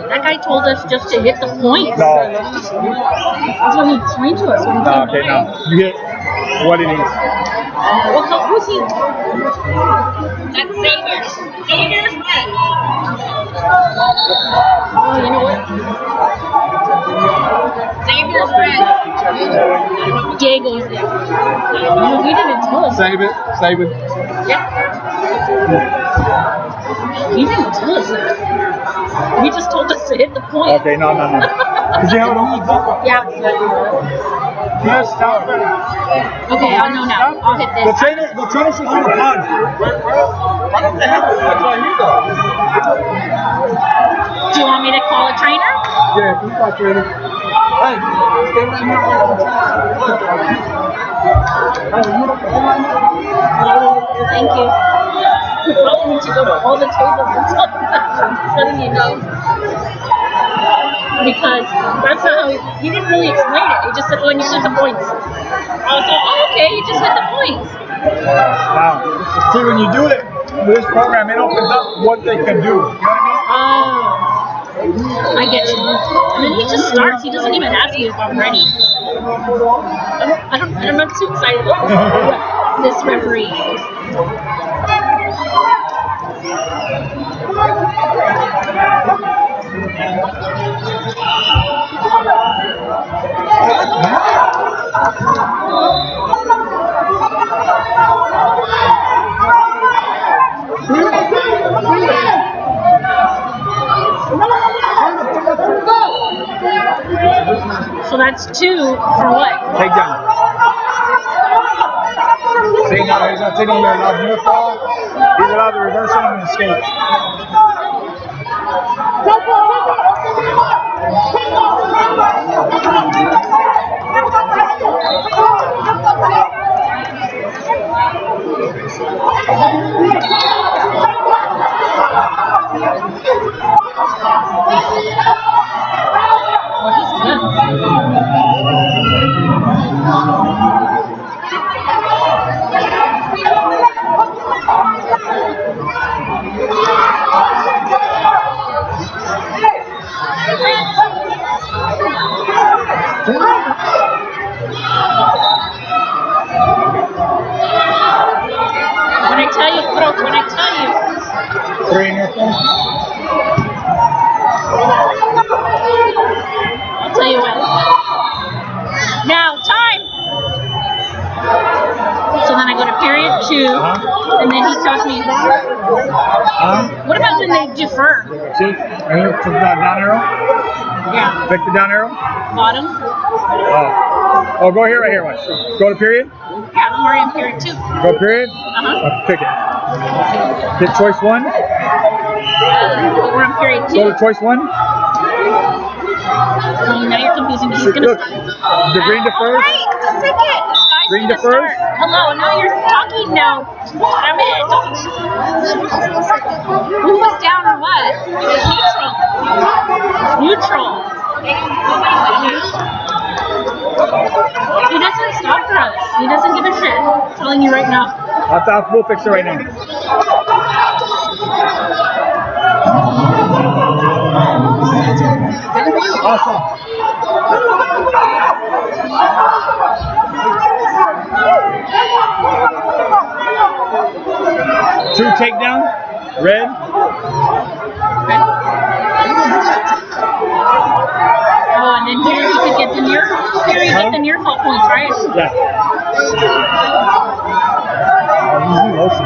That guy told us just to hit the points. No. That's what he explained to us when he No, came okay, by. no. You hit what it is. Who's he? That's Xavier. Xavier's friend. Oh, you know what? Xavier's friend. Diego's there. No, he didn't tell us. Save it. Save it. Yeah. He didn't tell us that. He just told us to hit the point. Okay, no. Did you have it on? Yeah. Yes, stop it. Okay, I'll know now. I'll hit this. The trainer should hold the pun. Why don't they have it? That's right here, though. Do you want me to call a trainer? Yeah, you got trainer. Hey, stay right here. Thank you. He told me to go to all the tables and stuff. Just letting you know. Because that's how he didn't really explain it. He just said, when you hit the points. I was like, oh, okay, you just hit the points. Wow. See, when you do it with this program, it opens up what they can do. You know what I mean? Oh, I get you. And then he just starts. He doesn't even ask me if I'm ready. I'm not too excited about this referee. So that's 2 for what? Take down. See, now he's not taking their love near fall. He's allowed to reverse it and escape. Well, he's good. When I tell you, bro, when I tell you. 3 in your phone. I'll tell you what. Now, time! So then I go to period 2, and then he tells me, what about when they defer? See? Right here, click the down arrow. Yeah. Click the down arrow. Bottom? Oh, go here, right here. Watch. Go to period. Yeah, I'm already in period 2. Go to period. Pick it. Hit choice 1. We're on period 2. Go to choice 1. Now you're confusing me. He's going to Look, the green defers. Wait a second. Green defers. Hello, now you're talking now. Damn it. Who was down or what? Neutral. He doesn't stop for us. He doesn't give a shit. I'm telling you right now. We'll fix it right now. Awesome. Two takedown, red. Oh, and then here you could get the near fall points, right? Yeah. Results,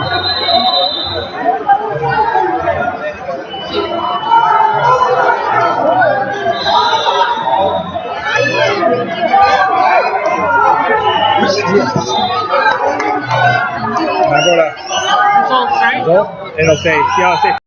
right? Result, it'll say, see how it says